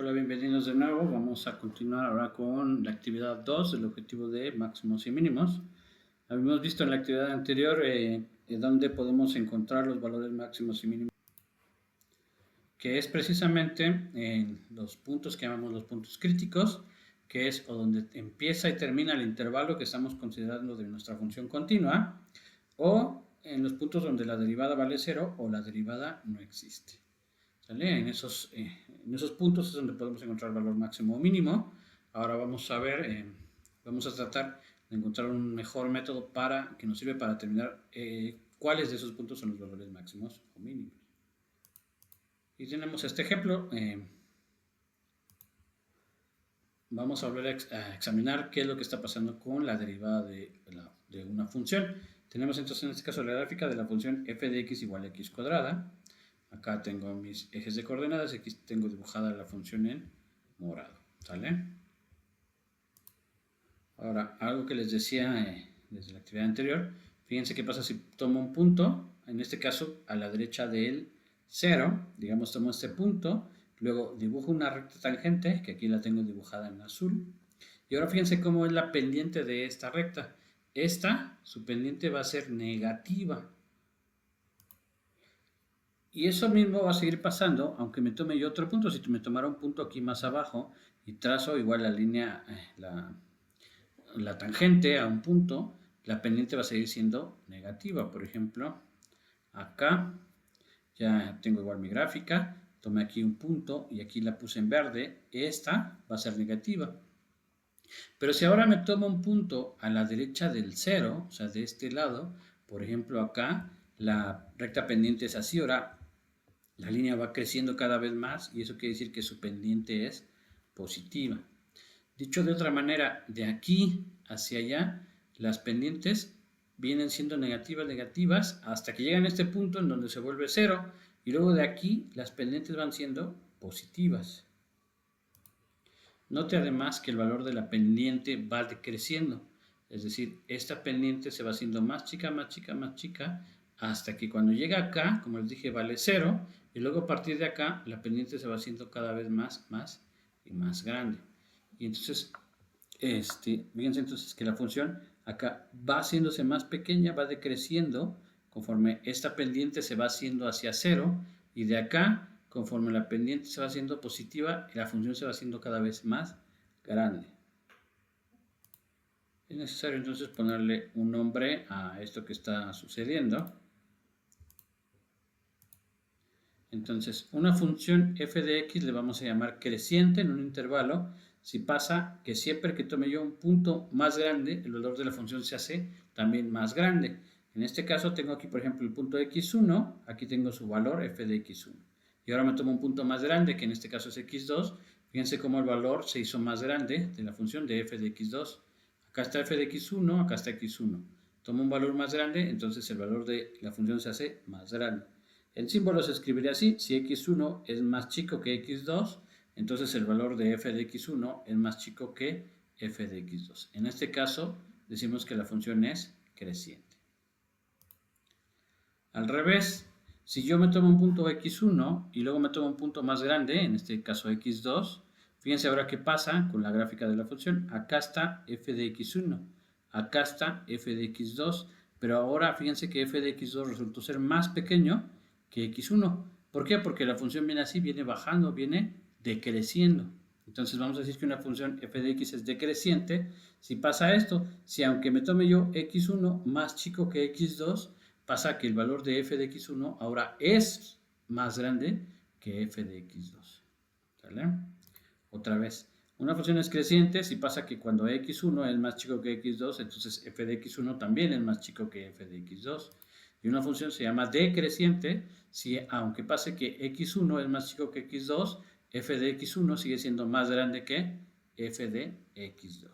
Hola, bienvenidos de nuevo. Vamos a continuar ahora con la actividad 2 del objetivo de máximos y mínimos. Habíamos visto en la actividad anterior dónde podemos encontrar los valores máximos y mínimos, que es precisamente en los puntos que llamamos los puntos críticos, que es o donde empieza y termina el intervalo que estamos considerando de nuestra función continua, o en los puntos donde la derivada vale 0 o la derivada no existe. ¿Sale? En esos puntos es donde podemos encontrar el valor máximo o mínimo. Ahora vamos a ver, vamos a tratar de encontrar un mejor método que nos sirve para determinar cuáles de esos puntos son los valores máximos o mínimos. Y tenemos este ejemplo. Vamos a volver a examinar qué es lo que está pasando con la derivada de una función. Tenemos entonces en este caso la gráfica de la función f de x igual a x cuadrada. Acá tengo mis ejes de coordenadas y aquí tengo dibujada la función en morado. ¿Sale? Ahora, algo que les decía desde la actividad anterior, fíjense qué pasa si tomo un punto, en este caso a la derecha del 0, digamos tomo este punto, luego dibujo una recta tangente, que aquí la tengo dibujada en azul, y ahora fíjense cómo es la pendiente de esta recta. Su pendiente va a ser negativa. Y eso mismo va a seguir pasando, aunque me tome yo otro punto. Si me tomara un punto aquí más abajo y trazo igual la línea, la tangente a un punto, la pendiente va a seguir siendo negativa. Por ejemplo, acá ya tengo igual mi gráfica, tomé aquí un punto y aquí la puse en verde, esta va a ser negativa. Pero si ahora me tomo un punto a la derecha del 0, o sea, de este lado, por ejemplo acá, la recta pendiente es así, ahora la línea va creciendo cada vez más y eso quiere decir que su pendiente es positiva. Dicho de otra manera, de aquí hacia allá, las pendientes vienen siendo negativas, hasta que llegan a este punto en donde se vuelve 0, y luego de aquí las pendientes van siendo positivas. Note además que el valor de la pendiente va decreciendo, es decir, esta pendiente se va haciendo más chica, hasta que cuando llega acá, como les dije, vale 0, y luego a partir de acá la pendiente se va haciendo cada vez más y más grande. Y entonces, fíjense entonces que la función acá va haciéndose más pequeña, va decreciendo conforme esta pendiente se va haciendo hacia 0, y de acá, conforme la pendiente se va haciendo positiva, la función se va haciendo cada vez más grande. Es necesario entonces ponerle un nombre a esto que está sucediendo. Entonces, una función f de x le vamos a llamar creciente en un intervalo si pasa que siempre que tome yo un punto más grande, el valor de la función se hace también más grande. En este caso tengo aquí, por ejemplo, el punto x1, aquí tengo su valor f de x1. Y ahora me tomo un punto más grande, que en este caso es x2. Fíjense cómo el valor se hizo más grande de la función de f de x2. Acá está f de x1, acá está x1. Tomo un valor más grande, entonces el valor de la función se hace más grande. El símbolo se escribiría así: si x1 es más chico que x2, entonces el valor de f de x1 es más chico que f de x2. En este caso decimos que la función es creciente. Al revés, si yo me tomo un punto x1 y luego me tomo un punto más grande, en este caso x2, fíjense ahora qué pasa con la gráfica de la función. Acá está f de x1, acá está f de x2, pero ahora fíjense que f de x2 resultó ser más pequeño que x1. ¿Por qué? Porque la función viene así, viene bajando, viene decreciendo. Entonces vamos a decir que una función f de x es decreciente si pasa esto. Si aunque me tome yo x1 más chico que x2, pasa que el valor de f de x1 ahora es más grande que f de x2. ¿Sale? Otra vez, una función es creciente si pasa que cuando x1 es más chico que x2, entonces f de x1 también es más chico que f de x2. Y una función se llama decreciente si, aunque pase que x1 es más chico que x2, f de x1 sigue siendo más grande que f de x2.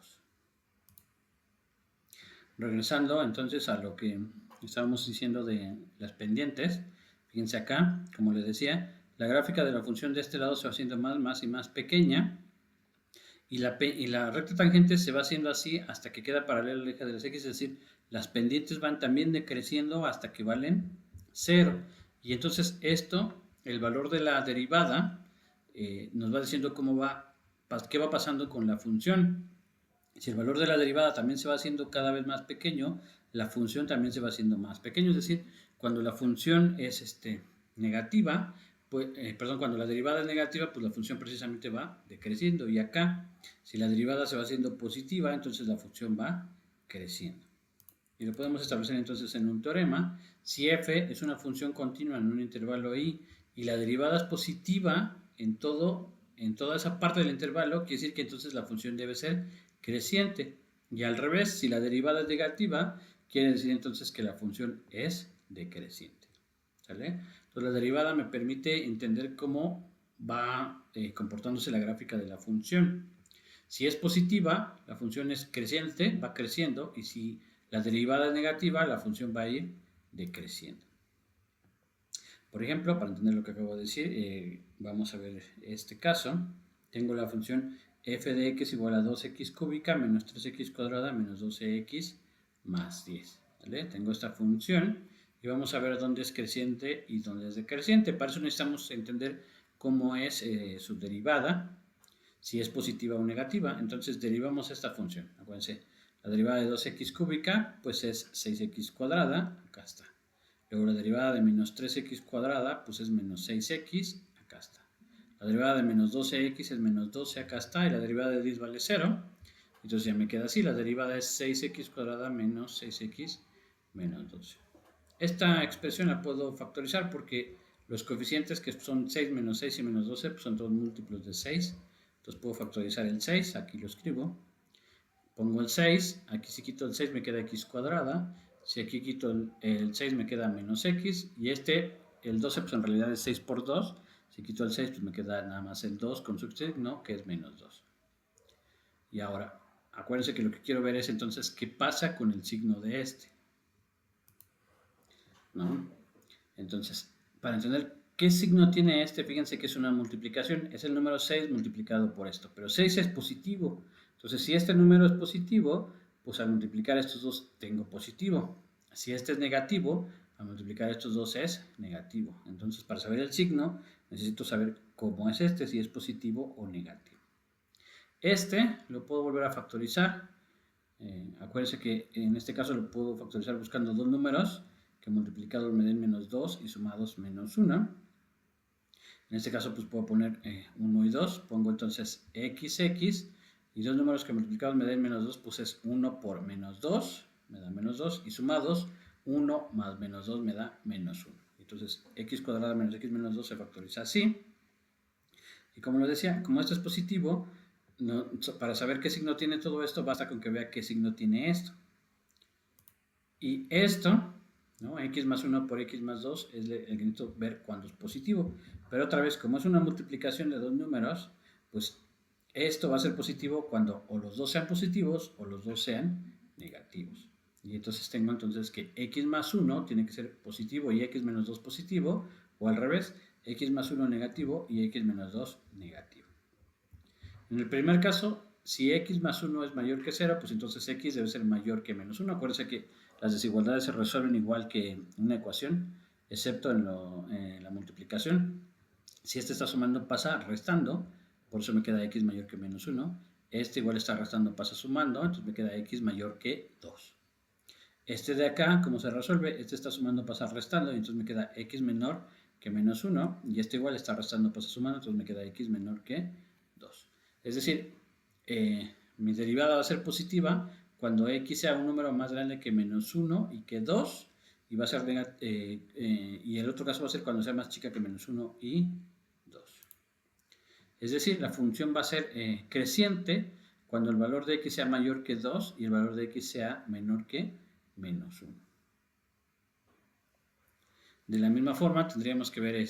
Regresando entonces a lo que estábamos diciendo de las pendientes, fíjense acá, como les decía, la gráfica de la función de este lado se va haciendo más y más pequeña, y la recta tangente se va haciendo así hasta que queda paralela al eje de las x, es decir, las pendientes van también decreciendo hasta que valen 0. Y entonces esto, el valor de la derivada, nos va diciendo qué va pasando con la función. Si el valor de la derivada también se va haciendo cada vez más pequeño, la función también se va haciendo más pequeño. Es decir, cuando la función es negativa, pues, cuando la derivada es negativa, pues la función precisamente va decreciendo. Y acá, si la derivada se va haciendo positiva, entonces la función va creciendo. Y lo podemos establecer entonces en un teorema. Si f es una función continua en un intervalo i y la derivada es positiva en toda esa parte del intervalo, quiere decir que entonces la función debe ser creciente. Y al revés, si la derivada es negativa, quiere decir entonces que la función es decreciente. ¿Sale? Entonces la derivada me permite entender cómo va comportándose la gráfica de la función. Si es positiva, la función es creciente, va creciendo, y si la derivada es negativa, la función va a ir decreciendo. Por ejemplo, para entender lo que acabo de decir, vamos a ver este caso. Tengo la función f de x igual a 2x cúbica menos 3x cuadrada menos 12x más 10. ¿Vale? Tengo esta función y vamos a ver dónde es creciente y dónde es decreciente. Para eso necesitamos entender cómo es su derivada, si es positiva o negativa. Entonces derivamos esta función. Acuérdense, la derivada de 2x cúbica pues es 6x cuadrada, acá está. Luego la derivada de menos 3x cuadrada pues es menos 6x, acá está. La derivada de menos 12x es menos 12, acá está. Y la derivada de 10 vale 0. Entonces ya me queda así, la derivada es 6x cuadrada menos 6x menos 12. Esta expresión la puedo factorizar porque los coeficientes que son 6 menos 6 y menos 12 pues son todos múltiplos de 6. Entonces puedo factorizar el 6, aquí lo escribo. Pongo el 6, aquí si quito el 6 me queda x cuadrada. Si aquí quito el 6 me queda menos x. Y el 12 pues en realidad es 6 por 2. Si quito el 6 pues me queda nada más el 2 con su signo que es menos 2. Y ahora, acuérdense que lo que quiero ver es entonces qué pasa con el signo de ¿no? Entonces, para entender qué signo tiene fíjense que es una multiplicación, es el número 6 multiplicado por esto, pero 6 es positivo. Entonces, si este número es positivo, pues al multiplicar estos dos tengo positivo. Si este es negativo, al multiplicar estos dos es negativo. Entonces, para saber el signo, necesito saber cómo es si es positivo o negativo. Lo puedo volver a factorizar. Acuérdense que en este caso lo puedo factorizar buscando dos números que multiplicados me den menos 2 y sumados menos 1. En este caso pues puedo poner 1 y 2, pongo entonces xx y dos números que multiplicados me den menos 2 pues es 1 por menos 2, me da menos 2 y sumados 1 más menos 2 me da menos 1. Entonces x cuadrada menos x menos 2 se factoriza así. Y como lo decía, como esto es positivo, para saber qué signo tiene todo esto basta con que vea qué signo tiene esto. Y esto, ¿no? X más 1 por X más 2 es el que necesito ver cuando es positivo. Pero otra vez, como es una multiplicación de dos números, pues esto va a ser positivo cuando o los dos sean positivos o los dos sean negativos. Y entonces tengo entonces que X más 1 tiene que ser positivo y X menos 2 positivo, o al revés, X más 1 negativo y X menos 2 negativo. En el primer caso, si X más 1 es mayor que 0, pues entonces X debe ser mayor que menos 1. Acuérdense que las desigualdades se resuelven igual que en una ecuación, excepto en la multiplicación. Si este está sumando, pasa restando, por eso me queda x mayor que menos 1. Este igual está restando, pasa sumando, entonces me queda x mayor que 2. Este de acá, ¿cómo se resuelve? Este está sumando, pasa restando, y entonces me queda x menor que menos 1. Y este igual está restando, pasa sumando, entonces me queda x menor que 2. Es decir, mi derivada va a ser positiva cuando x sea un número más grande que menos 1 y que 2, y va a ser y el otro caso va a ser cuando sea más chica que menos 1 y 2. Es decir, la función va a ser creciente cuando el valor de x sea mayor que 2 y el valor de x sea menor que menos 1. De la misma forma tendríamos que ver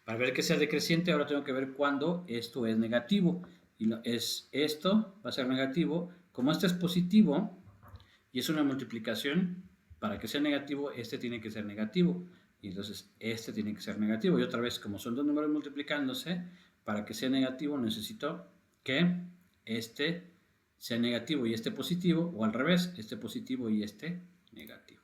para ver que sea decreciente, ahora tengo que ver cuándo esto es negativo. Y esto va a ser negativo. Como este es positivo y es una multiplicación, para que sea negativo, este tiene que ser negativo. Y entonces este tiene que ser negativo. Y otra vez, como son dos números multiplicándose, para que sea negativo necesito que este sea negativo y este positivo, o al revés, este positivo y este negativo.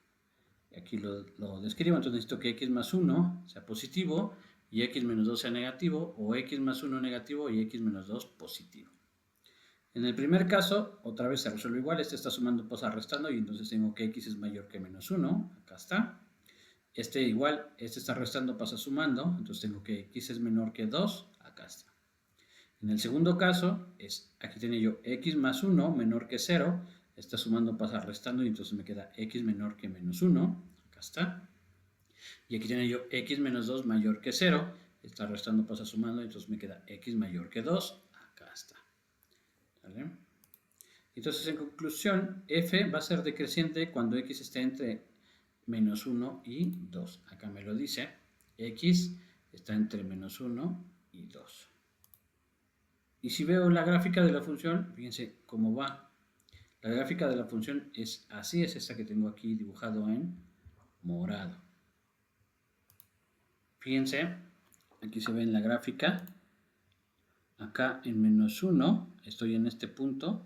Aquí lo describo, entonces necesito que x más 1 sea positivo y x menos 2 sea negativo, o x más 1 negativo y x menos 2 positivo. En el primer caso, otra vez se resuelve igual, este está sumando, pasa restando, y entonces tengo que x es mayor que menos 1, acá está. Este igual, este está restando, pasa sumando, entonces tengo que x es menor que 2, acá está. En el segundo caso, aquí tenía yo x más 1 menor que 0, está sumando, pasa restando, y entonces me queda x menor que menos 1, acá está. Y aquí tenía yo x menos 2 mayor que 0, está restando, pasa sumando, entonces me queda x mayor que 2, acá está. ¿Vale? Entonces, en conclusión, f va a ser decreciente cuando x esté entre menos 1 y 2. Acá me lo dice, x está entre menos 1 y 2. Y si veo la gráfica de la función, fíjense cómo va. La gráfica de la función es así, es esta que tengo aquí dibujado en morado. Fíjense, aquí se ve en la gráfica, acá en menos 1 estoy en este punto,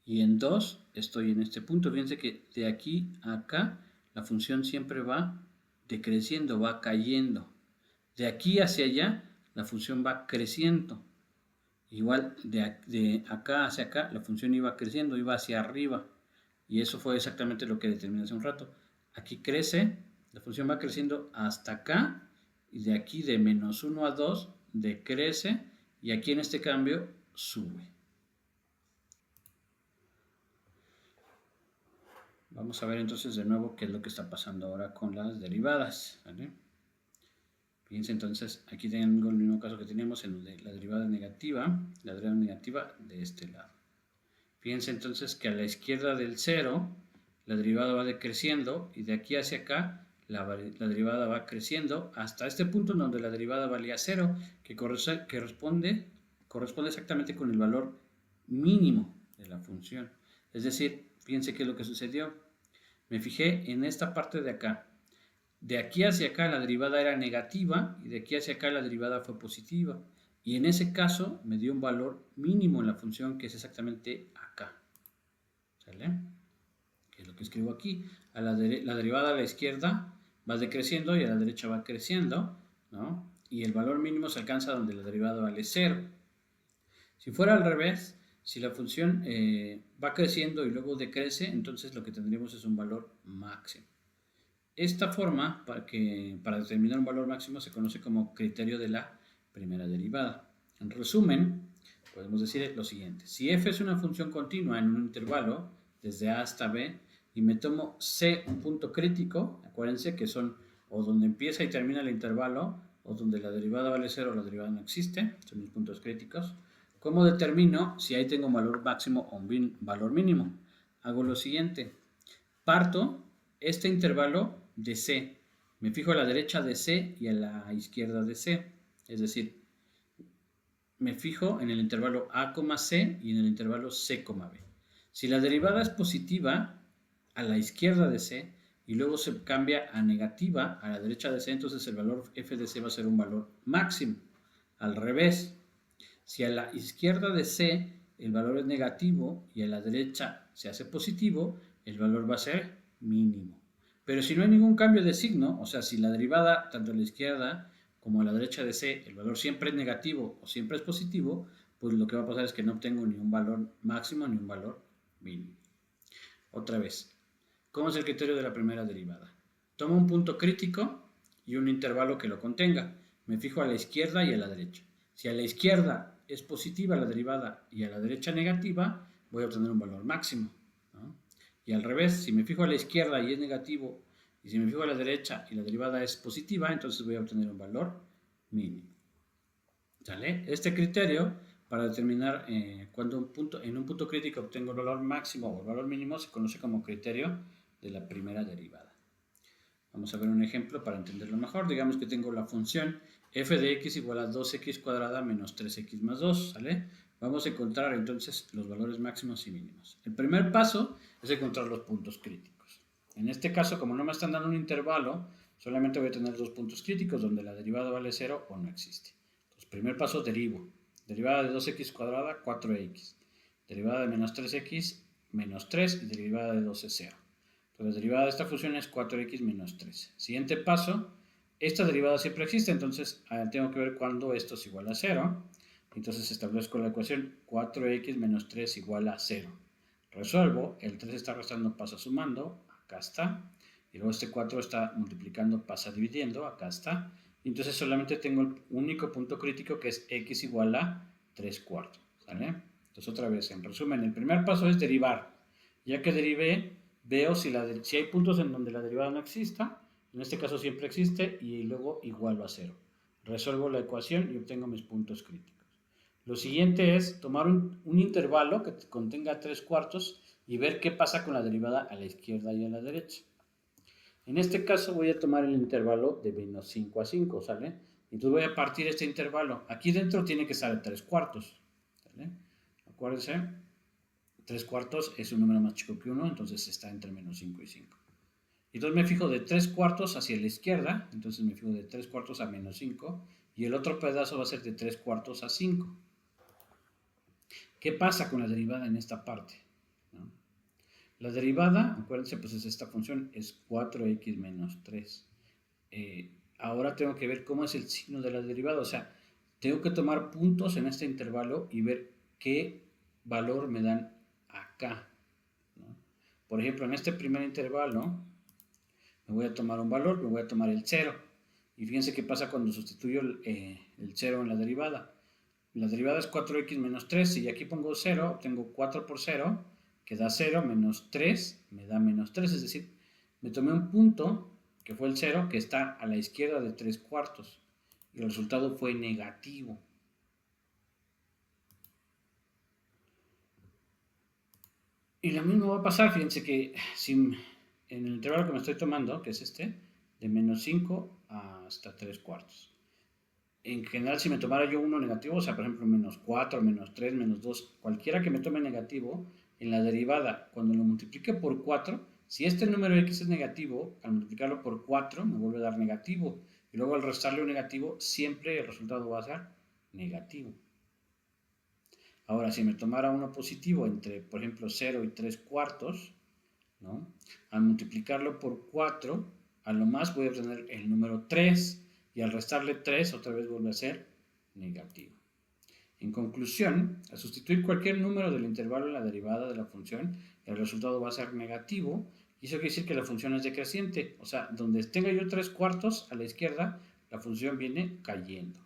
y en 2 estoy en este punto. Fíjense que de aquí a acá la función siempre va decreciendo, va cayendo. De aquí hacia allá la función va creciendo. Igual de acá hacia acá la función iba creciendo, iba hacia arriba. Y eso fue exactamente lo que determiné hace un rato. Aquí crece, la función va creciendo hasta acá, y de aquí de menos 1 a 2 decrece, y aquí en este cambio sube. Vamos a ver entonces de nuevo qué es lo que está pasando ahora con las derivadas. ¿Vale? Fíjense entonces, aquí tengo el mismo caso que teníamos en la derivada negativa de este lado. Fíjense entonces que a la izquierda del 0, la derivada va decreciendo, y de aquí hacia acá la derivada va creciendo hasta este punto en donde la derivada valía 0, que corresponde exactamente con el valor mínimo de la función. Es decir, fíjense qué es lo que sucedió. Me fijé en esta parte de acá. De aquí hacia acá la derivada era negativa, y de aquí hacia acá la derivada fue positiva. Y en ese caso me dio un valor mínimo en la función, que es exactamente acá. ¿Sale? Que es lo que escribo aquí. La derivada a la izquierda va decreciendo y a la derecha va creciendo, ¿no? Y el valor mínimo se alcanza donde la derivada vale 0. Si fuera al revés, si la función va creciendo y luego decrece, entonces lo que tendríamos es un valor máximo. Esta forma, para determinar un valor máximo, se conoce como criterio de la primera derivada. En resumen, podemos decir lo siguiente. Si f es una función continua en un intervalo, desde a hasta b, y me tomo c, un punto crítico, acuérdense que son o donde empieza y termina el intervalo, o donde la derivada vale 0 o la derivada no existe, son mis puntos críticos. ¿Cómo determino si ahí tengo un valor máximo o un valor mínimo? Hago lo siguiente. Parto este intervalo de C. Me fijo a la derecha de C y a la izquierda de C. Es decir, me fijo en el intervalo A, C y en el intervalo C, B. Si la derivada es positiva a la izquierda de C y luego se cambia a negativa a la derecha de C, entonces el valor f de C va a ser un valor máximo. Al revés, si a la izquierda de C el valor es negativo y a la derecha se hace positivo, el valor va a ser mínimo. Pero si no hay ningún cambio de signo, o sea, si la derivada tanto a la izquierda como a la derecha de C el valor siempre es negativo o siempre es positivo, pues lo que va a pasar es que no obtengo ni un valor máximo ni un valor mínimo. Otra vez, ¿cómo es el criterio de la primera derivada? Tomo un punto crítico y un intervalo que lo contenga. Me fijo a la izquierda y a la derecha. Si a la izquierda es positiva la derivada y a la derecha negativa, voy a obtener un valor máximo, ¿no? Y al revés, si me fijo a la izquierda y es negativo, y si me fijo a la derecha y la derivada es positiva, entonces voy a obtener un valor mínimo. ¿Sale? Este criterio, para determinar cuando en un punto crítico obtengo el valor máximo o el valor mínimo, se conoce como criterio de la primera derivada. Vamos a ver un ejemplo para entenderlo mejor. Digamos que tengo la función f de x igual a 2x cuadrada menos 3x más 2, ¿sale? Vamos a encontrar entonces los valores máximos y mínimos. El primer paso es encontrar los puntos críticos. En este caso, como no me están dando un intervalo, solamente voy a tener dos puntos críticos donde la derivada vale 0 o no existe. Entonces, primer paso, derivo. Derivada de 2x cuadrada, 4x. Derivada de menos 3x, menos 3, y derivada de 2 es 0. Entonces, la derivada de esta función es 4x menos 3. Siguiente paso, esta derivada siempre existe, entonces tengo que ver cuándo esto es igual a 0. Entonces establezco la ecuación 4x menos 3 igual a 0. Resuelvo, el 3 está restando, pasa sumando, acá está. Y luego este 4 está multiplicando, pasa dividiendo, acá está. Y entonces solamente tengo el único punto crítico que es x igual a 3 cuartos. ¿Sale? Entonces otra vez, en resumen, el primer paso es derivar. Ya que derivé, veo si hay puntos en donde la derivada no exista. En este caso siempre existe y luego igual a 0. Resuelvo la ecuación y obtengo mis puntos críticos. Lo siguiente es tomar un intervalo que contenga 3 cuartos y ver qué pasa con la derivada a la izquierda y a la derecha. En este caso voy a tomar el intervalo de menos 5 a 5, ¿sale? Entonces voy a partir este intervalo. Aquí dentro tiene que estar 3 cuartos, ¿sale? Acuérdense, 3 cuartos es un número más chico que 1, entonces está entre menos 5 y 5. Entonces me fijo de 3 cuartos hacia la izquierda, entonces me fijo de 3 cuartos a menos 5, y el otro pedazo va a ser de 3 cuartos a 5. ¿Qué pasa con la derivada en esta parte? ¿No? La derivada, acuérdense, pues es esta función, es 4x menos 3. Ahora tengo que ver cómo es el signo de la derivada, o sea, tengo que tomar puntos en este intervalo y ver qué valor me dan acá, ¿no? Por ejemplo, en este primer intervalo me voy a tomar un valor, me voy a tomar el 0. Y fíjense qué pasa cuando sustituyo el 0 en la derivada. La derivada es 4x menos 3. Si aquí pongo 0, tengo 4 por 0, que da 0, menos 3, me da menos 3. Es decir, me tomé un punto, que fue el 0, que está a la izquierda de 3 cuartos. Y el resultado fue negativo. Y lo mismo va a pasar, fíjense que si en el intervalo que me estoy tomando, que es este, de menos 5 hasta 3 cuartos. En general, si me tomara yo uno negativo, o sea, por ejemplo, menos 4, menos 3, menos 2, cualquiera que me tome negativo, en la derivada, cuando lo multiplique por 4, si este número x es negativo, al multiplicarlo por 4 me vuelve a dar negativo. Y luego al restarle un negativo, siempre el resultado va a ser negativo. Ahora, si me tomara uno positivo entre, por ejemplo, 0 y 3 cuartos, ¿no? Al multiplicarlo por 4, a lo más voy a obtener el número 3 y al restarle 3 otra vez vuelve a ser negativo. En conclusión, al sustituir cualquier número del intervalo en la derivada de la función, el resultado va a ser negativo y eso quiere decir que la función es decreciente. O sea, donde tenga yo 3 cuartos a la izquierda, la función viene cayendo.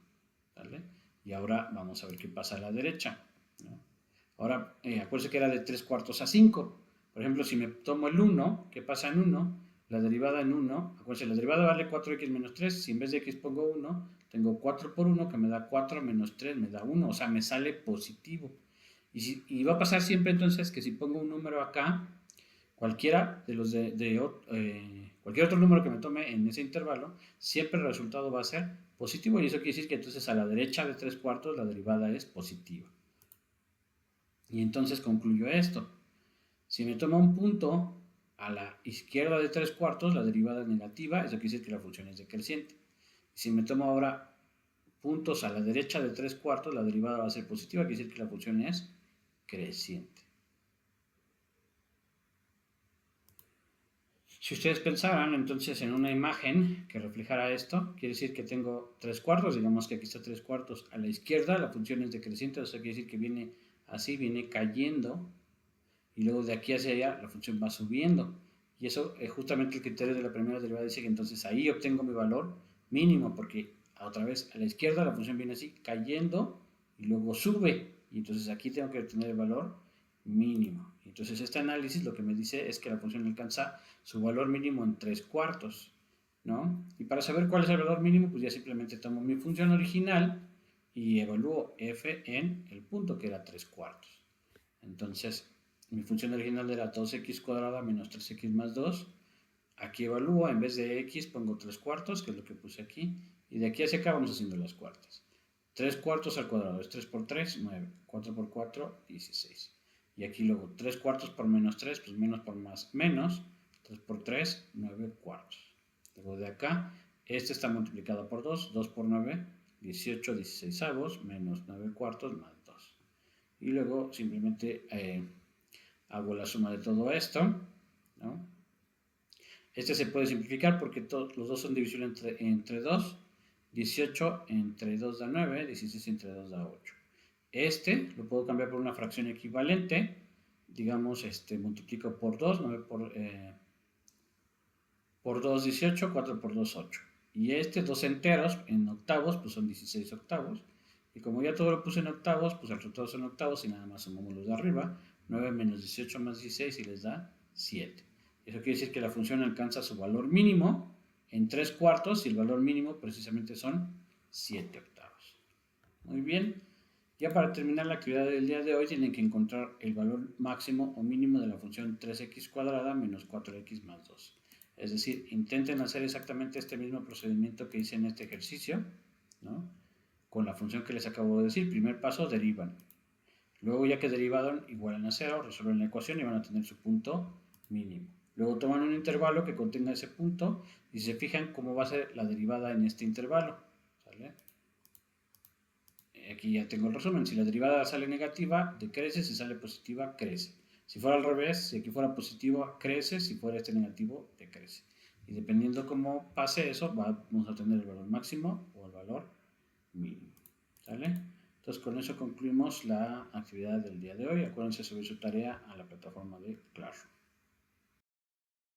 ¿Vale? Y ahora vamos a ver qué pasa a la derecha, ¿no? Ahora, acuérdense que era de 3 cuartos a 5. Por ejemplo, si me tomo el 1, ¿qué pasa en 1? La derivada en 1, acuérdense, la derivada vale 4x menos 3. Si en vez de x pongo 1, tengo 4 por 1, que me da 4 menos 3, me da 1. O sea, me sale positivo. Y va a pasar siempre entonces que si pongo un número acá, cualquiera de los cualquier otro número que me tome en ese intervalo, siempre el resultado va a ser positivo. Y eso quiere decir que entonces a la derecha de 3 cuartos la derivada es positiva. Y entonces concluyo esto. Si me toma un punto a la izquierda de 3 cuartos, la derivada es negativa, eso quiere decir que la función es decreciente. Si me tomo ahora puntos a la derecha de 3 cuartos, la derivada va a ser positiva, quiere decir que la función es creciente. Si ustedes pensaran entonces en una imagen que reflejara esto, quiere decir que tengo 3 cuartos, digamos que aquí está 3 cuartos a la izquierda, la función es decreciente, o sea, quiere decir que viene así, viene cayendo, y luego de aquí hacia allá la función va subiendo. Y eso es justamente el criterio de la primera derivada, dice que entonces ahí obtengo mi valor mínimo, porque otra vez a la izquierda la función viene así, cayendo, y luego sube, y entonces aquí tengo que obtener el valor mínimo. Entonces este análisis lo que me dice es que la función alcanza su valor mínimo en 3 cuartos, ¿no? Y para saber cuál es el valor mínimo, pues ya simplemente tomo mi función original y evalúo f en el punto que era 3 cuartos. Entonces, mi función original era 2x cuadrada menos 3x más 2. Aquí evalúo, en vez de x pongo 3 cuartos, que es lo que puse aquí. Y de aquí hacia acá vamos haciendo las cuartas. 3 cuartos al cuadrado es 3 por 3, 9. 4 por 4, 16. Y aquí luego 3 cuartos por menos 3, pues menos por más, menos. 3 por 3, 9 cuartos. Luego de acá, este está multiplicado por 2. 2 por 9, 18 16avos, menos 9 cuartos más 2. Y luego simplemente hago la suma de todo esto, ¿no? Este se puede simplificar porque los dos son divisibles entre 2. 18 entre 2 da 9, 16 entre 2 da 8. Este lo puedo cambiar por una fracción equivalente. Digamos, multiplico por 2, 9 por 2, 18, 4 por 2, 8. Y dos enteros en octavos, pues son 16 octavos. Y como ya todo lo puse en octavos, pues el resultado son octavos y nada más sumamos los de arriba. 9 menos 18 más 16 y les da 7. Eso quiere decir que la función alcanza su valor mínimo en 3 cuartos y el valor mínimo precisamente son 7 octavos. Muy bien. Ya para terminar la actividad del día de hoy tienen que encontrar el valor máximo o mínimo de la función 3x cuadrada menos 4x más 2. Es decir, intenten hacer exactamente este mismo procedimiento que hice en este ejercicio, ¿no? Con la función que les acabo de decir. Primer paso, derivan. Luego, ya que derivaron, igualan a 0, resuelven la ecuación y van a tener su punto mínimo. Luego toman un intervalo que contenga ese punto y se fijan cómo va a ser la derivada en este intervalo. ¿Sale? Aquí ya tengo el resumen. Si la derivada sale negativa, decrece. Si sale positiva, crece. Si fuera al revés, si aquí fuera positivo, crece. Si fuera negativo, decrece. Y dependiendo cómo pase eso, vamos a tener el valor máximo o el valor mínimo. ¿Sale? Entonces con eso concluimos la actividad del día de hoy. Acuérdense subir su tarea a la plataforma de Classroom.